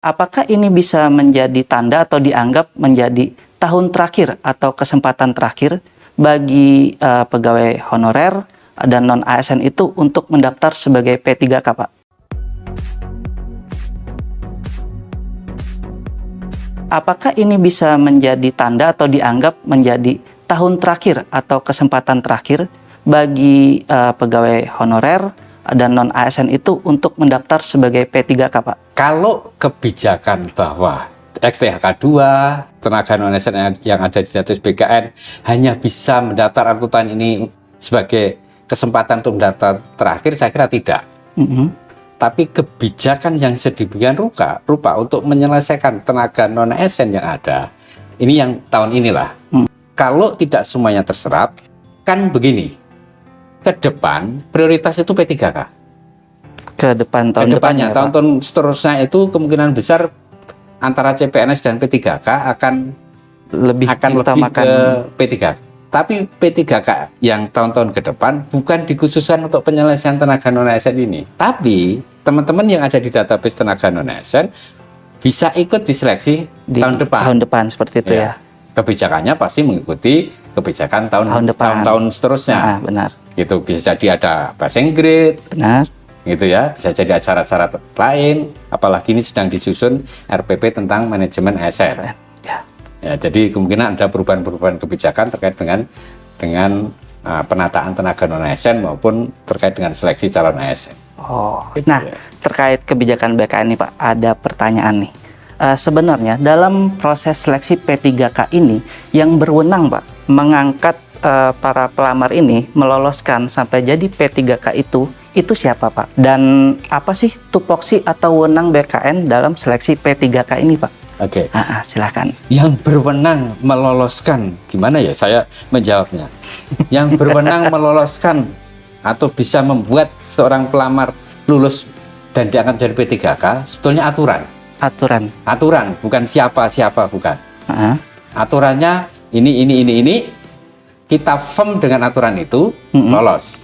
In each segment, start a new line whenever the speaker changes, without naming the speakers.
Apakah ini bisa menjadi tanda atau dianggap menjadi tahun terakhir atau kesempatan terakhir bagi pegawai honorer dan non-ASN itu untuk mendaftar sebagai P3K, Pak? Apakah ini bisa menjadi tanda atau dianggap menjadi tahun terakhir atau kesempatan terakhir bagi pegawai honorer dan non-ASN itu untuk mendaftar sebagai P3K, Pak?
Kalau kebijakan bahwa XTHK 2, tenaga non-ASN yang ada di database BKN hanya bisa mendaftar atau tahun ini sebagai kesempatan untuk mendaftar terakhir, saya kira tidak. Tapi kebijakan yang sedemikian rupa untuk menyelesaikan tenaga non-ASN yang ada, ini yang tahun inilah. Kalau tidak semuanya terserap, kan begini, ke depan prioritas itu P3K.
Ke depan tahun depannya,
tahun-tahun seterusnya itu kemungkinan besar antara CPNS dan P3K akan lebih ke P3K. Tapi P3K yang tahun-tahun ke depan bukan dikhususkan untuk penyelesaian tenaga non-ASN ini. Tapi teman-teman yang ada di database tenaga non-ASN bisa ikut diseleksi di tahun depan.
Tahun depan seperti itu ya.
Kebijakannya pasti mengikuti kebijakan tahun-tahun seterusnya.
Benar.
Gitu, bisa jadi ada passing grade.
Benar.
Gitu ya, bisa jadi acara-acara lain, apalagi ini sedang disusun RPP tentang manajemen ASN. Ya, jadi kemungkinan ada perubahan-perubahan kebijakan terkait dengan penataan tenaga non-ASN maupun terkait dengan seleksi calon ASN.
Nah, terkait kebijakan BKN ini, Pak, ada pertanyaan nih. Sebenarnya dalam proses seleksi P3K ini yang berwenang, Pak, mengangkat para pelamar ini meloloskan sampai jadi P3K itu siapa, Pak? Dan apa sih tupoksi atau wewenang BKN dalam seleksi P3K ini, Pak?
Oke.
Silakan.
Yang berwenang meloloskan, gimana ya saya menjawabnya? Yang berwenang meloloskan atau bisa membuat seorang pelamar lulus dan diangkat jadi P3K sebetulnya aturan. Aturan, bukan siapa-siapa, bukan. Aturannya ini. Kita firm dengan aturan itu, lolos.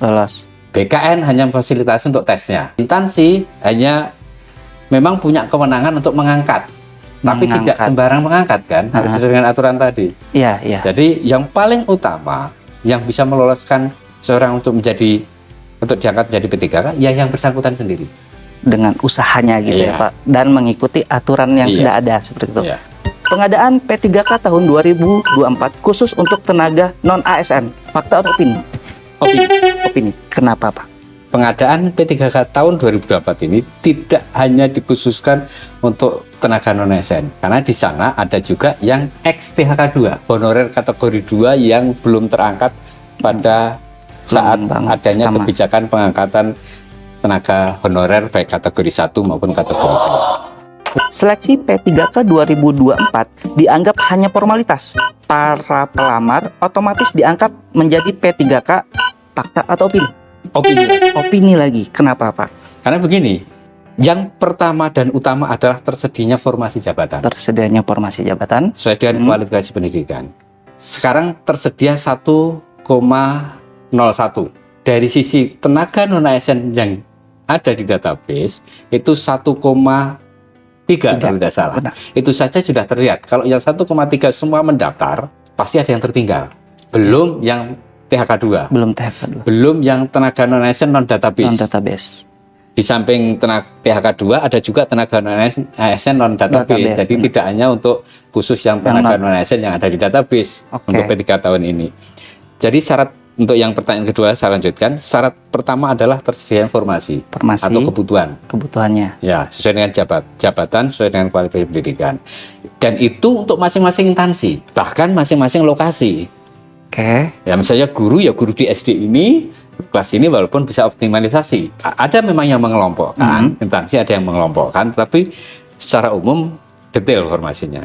BKN hanya memfasilitasi untuk tesnya. Instansi hanya memang punya kewenangan untuk mengangkat. Tapi tidak sembarang mengangkat kan, harus sesuai dengan aturan tadi.
Iya.
Jadi yang paling utama yang bisa meloloskan seorang untuk diangkat menjadi P3K ya yang bersangkutan sendiri.
Dengan usahanya gitu ya, Pak. Dan mengikuti aturan yang sudah ada seperti itu. Pengadaan P3K tahun 2024 khusus untuk tenaga non-ASN. Fakta atau opini? Opini. Kenapa, Pak?
Pengadaan P3K tahun 2024 ini tidak hanya dikhususkan untuk tenaga non-ASN, karena di sana ada juga yang XTHK 2, honorer kategori 2 yang belum terangkat pada saat adanya kebijakan pengangkatan tenaga honorer baik kategori 1 maupun kategori 2.
Seleksi P3K 2024 dianggap hanya formalitas. Para pelamar otomatis diangkat menjadi P3K. Fakta atau opini? Opini lagi. Kenapa, Pak?
Karena begini, yang pertama dan utama adalah tersedianya formasi jabatan. Sesuai dengan kualifikasi pendidikan. Sekarang tersedia 1,01. Dari sisi tenaga non-ASN yang ada di database itu 1,3 kalau tidak salah. Itu saja sudah terlihat. Kalau yang 1,3 semua mendaftar, pasti ada yang tertinggal. Belum yang THK 2. Belum yang tenaga non-ASN non-database. Di samping tenaga THK 2 ada juga tenaga non-ASN non-database. Jadi tidak hanya untuk khusus yang tenaga non-ASN yang ada di database untuk P3 tahun ini. Jadi syarat untuk yang pertanyaan kedua saya lanjutkan. Syarat pertama adalah tersedia informasi atau
kebutuhannya.
Ya, sesuai dengan jabatan, sesuai dengan kualifikasi pendidikan. Dan itu untuk masing-masing instansi, bahkan masing-masing lokasi. Ya, misalnya guru di SD ini, kelas ini walaupun bisa optimalisasi. Ada memang yang mengelompokkan, instansi ada yang mengelompokkan, tapi secara umum detail formasinya.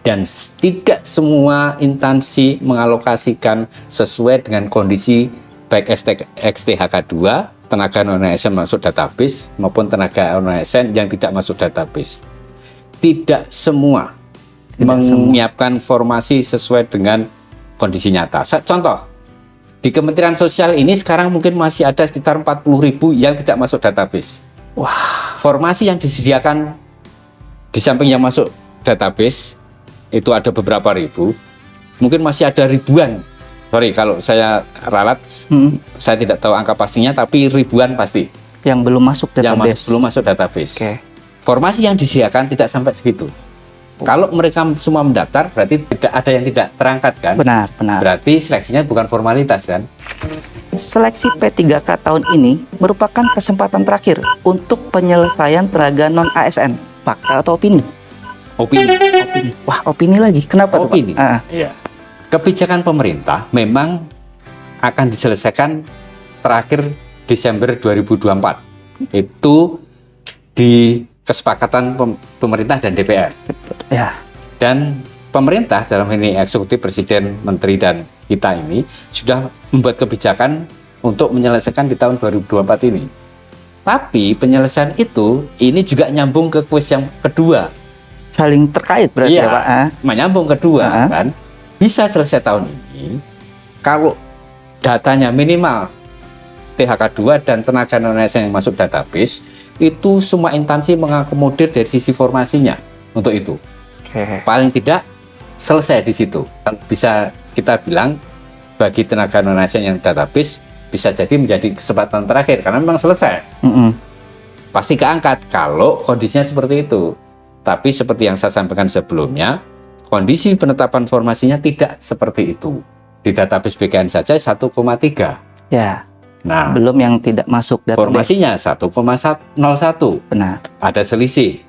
Dan tidak semua instansi mengalokasikan sesuai dengan kondisi baik XTHK 2, tenaga non-ASN masuk database, maupun tenaga non-ASN yang tidak masuk database. Tidak semua menyiapkan formasi sesuai dengan kondisi nyata. Contoh, di Kementerian Sosial ini sekarang mungkin masih ada sekitar 40.000 yang tidak masuk database. Formasi yang disediakan di samping yang masuk database itu ada beberapa ribu, mungkin masih ada ribuan. Sorry kalau saya ralat, saya tidak tahu angka pastinya, tapi ribuan pasti
yang belum masuk database.
belum masuk database.
Oke.
Formasi yang disediakan tidak sampai segitu. Kalau mereka semua mendaftar, berarti tidak ada yang tidak terangkat kan?
Benar, benar.
Berarti seleksinya bukan formalitas kan?
Seleksi P3K tahun ini merupakan kesempatan terakhir untuk penyelesaian tenaga non-ASN. Fakta atau opini?
Opini.
Wah, opini lagi. Kenapa tuh, Pak?
Opini. Iya. Kebijakan pemerintah memang akan diselesaikan terakhir Desember 2024. Itu di kesepakatan pemerintah dan DPR.
Ya.
Dan pemerintah dalam ini eksekutif, presiden, menteri dan kita ini sudah membuat kebijakan untuk menyelesaikan di tahun 2024 ini. Tapi penyelesaian itu ini juga nyambung ke kuis yang kedua.
Saling terkait berarti ya, Pak?
Menyambung kedua kan. Bisa selesai tahun ini kalau datanya minimal THK2 dan tenaga non-ASN yang masuk database itu semua instansi mengakomodir dari sisi formasinya untuk itu. Paling tidak selesai di situ. Bisa kita bilang bagi tenaga non-ASN yang database bisa jadi menjadi kesempatan terakhir karena memang selesai. Pasti keangkat kalau kondisinya seperti itu. Tapi seperti yang saya sampaikan sebelumnya, kondisi penetapan formasinya tidak seperti itu. Di database BKN saja 1,3.
Ya.
Nah,
belum yang tidak masuk database.
Formasinya 1,01.
Benar.
Ada selisih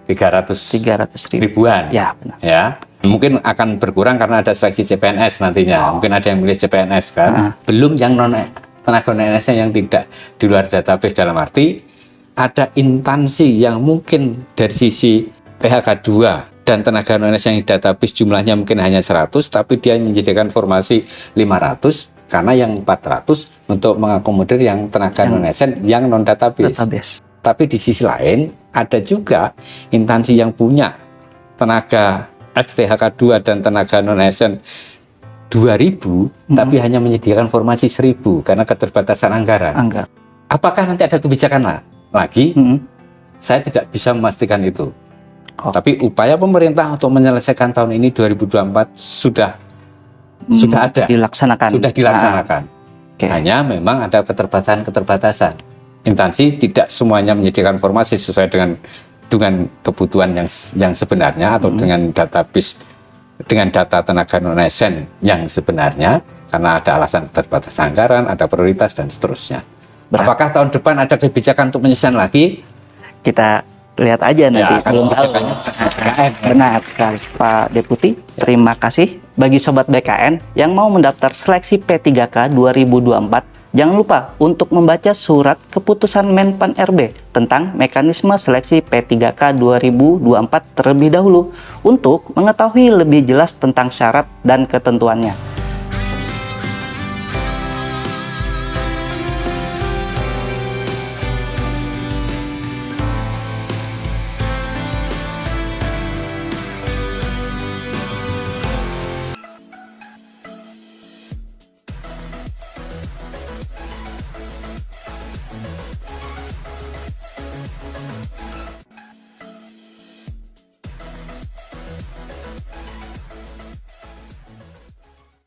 300 ribuan.
Ya, benar.
Ya. Mungkin akan berkurang karena ada seleksi CPNS nantinya. Mungkin ada yang milih CPNS kan. Belum yang tenaga non-ASN yang tidak di luar database, dalam arti ada instansi yang mungkin dari sisi PHK2 dan tenaga non-ASN yang di database jumlahnya mungkin hanya 100, tapi dia menyediakan formasi 500 karena yang 400 untuk mengakomodir yang tenaga non-ASN yang non-database. Tapi di sisi lain ada juga instansi yang punya tenaga ex-THK2 dan tenaga non-ASN 2.000, tapi hanya menyediakan formasi 1.000 karena keterbatasan anggaran. Apakah nanti ada kebijakan lagi? Saya tidak bisa memastikan itu. Tapi upaya pemerintah untuk menyelesaikan tahun ini 2024 sudah ada, sudah dilaksanakan. Hanya memang ada keterbatasan. Instansi tidak semuanya menyediakan formasi sesuai dengan kebutuhan yang sebenarnya atau dengan database, dengan data tenaga non-ASN yang sebenarnya, karena ada alasan keterbatasan anggaran, ada prioritas dan seterusnya. Apakah tahun depan ada kebijakan untuk penyelesaian lagi?
Kita lihat aja nanti. Belum tahu. Benar sekali, Pak Deputi. Terima kasih. Bagi Sobat BKN yang mau mendaftar seleksi P3K 2024, jangan lupa untuk membaca surat keputusan Menpan RB tentang mekanisme seleksi P3K 2024 terlebih dahulu untuk mengetahui lebih jelas tentang syarat dan ketentuannya.